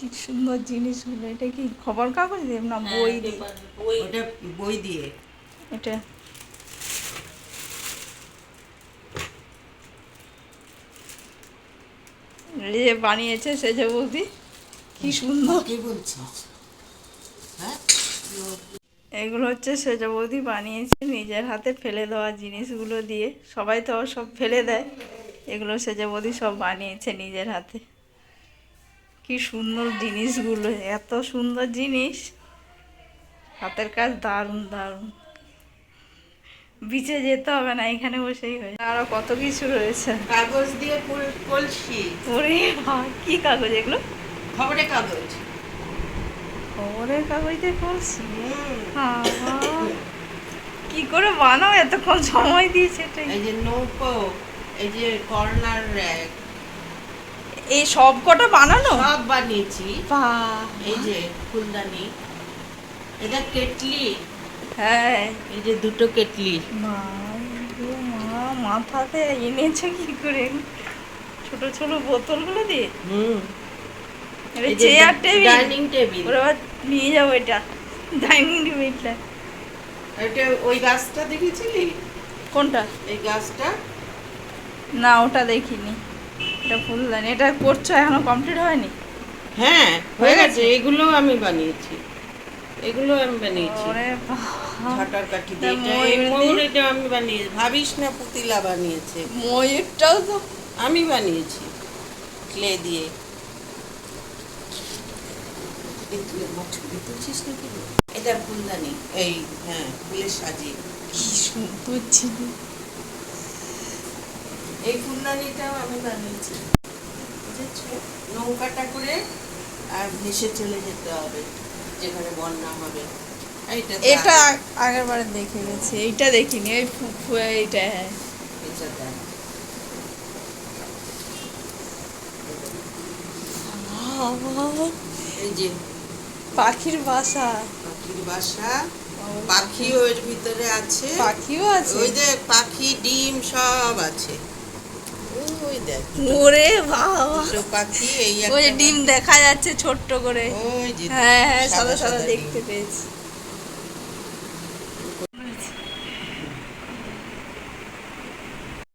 কি সুন্দর জিনিসগুলো। এটা কি খবর কাগজ দিয়ে না বই দিয়ে? ওটা বই দিয়ে। এটা এই যে বানিয়েছে সেজে বৌদি, কি সুন্দর। কি বলছিস? হ্যাঁ, এগুলো হচ্ছে সেজে বৌদি বানিয়েছে নিজের হাতে ফেলে দেওয়া জিনিসগুলো দিয়ে। সবাই তো সব ফেলে দেয়, এগুলো সেজে বৌদি সব বানিয়েছে নিজের হাতে। কি সুন্দর জিনিসগুলো, এত সুন্দর জিনিস, হাতের কাজ দারুণ দারুণ। বিচে যেতে হবে না, এখানে বসেই হয়। আরো কত কিছু রয়েছে। কাগজ দিয়ে কলসি। ওরে বাবা, কি কাগজ এগুলো? খবরের কাগজ। খবরের কাগজ দিয়ে করছি? কি করে বানাও, এতক্ষণ সময় দিয়েছে এটাই। এই যে নৌকো, এই যে কর্নার র্যাক, এই সব কটা বানানো? সব বানিয়েছি। বাহ! এই যে ফুলদানি, এটা কেটলি। হ্যাঁ, এই যে দুটো কেটলি। মা গো মা, মাথাতে এনেছে কি করে ছোট ছোট বোতলগুলো দিয়ে? এটা এই যে চেয়ার টেবিল, ডাইনিং টেবিল। ওরা আবার নিয়ে যাবো এটা, ডাইনিং টেবিলটা। এটা ওই গাছটা দেখেছিলি? কোনটা? এই গাছটা। না, ওটা দেখিনি। এটা ফুলদানি, এটা করছো এখনো কমপ্লিট হয়নি? হ্যাঁ, হয়ে গেছে। এগুলো আমি বানিয়েছি, এগুলো আমি বানিয়েছি। ওরে বাবা, ঝাঁটার কাঠি দিয়ে। তা এই ময়ূর ময়ূরটা আমি বানিয়েছি, ভাবিস না পুতিলা বানিয়েছে। ময়ূরটাও তো আমি বানিয়েছি ক্লে দিয়ে। ছবি তুলছিস নাকি? এটা ফুলদানি, এই হ্যাঁ ফুলের সাজিয়ে। কি সুন্দর ছিল। এই ফুলদানিটাও আমি বানিয়েছি। বুঝেছো? নৌকাটা করে আর ভেসে চলে যেতে হবে যেখানে বন্যা হবে। এটা আগের বারে দেখে গেছি, এইটা দেখিনি। ওই এইটা, হ্যাঁ। এটা দেখ। এই যে পাখির বাসা। পাখির বাসা, পাখিও এর ভিতরে আছে। পাখিও আছে? ওই যে পাখি ডিম সব আছে। ওই দেখ ওরে বাবা, দুটো পাখি। এই ওই যে একটা ডিম দেখা যাচ্ছে ছোট্ট করে। ওই যে হ্যাঁ হ্যাঁ, সাদা সাদা সাদা সাদা দেখতে ডিম। পেয়েছি।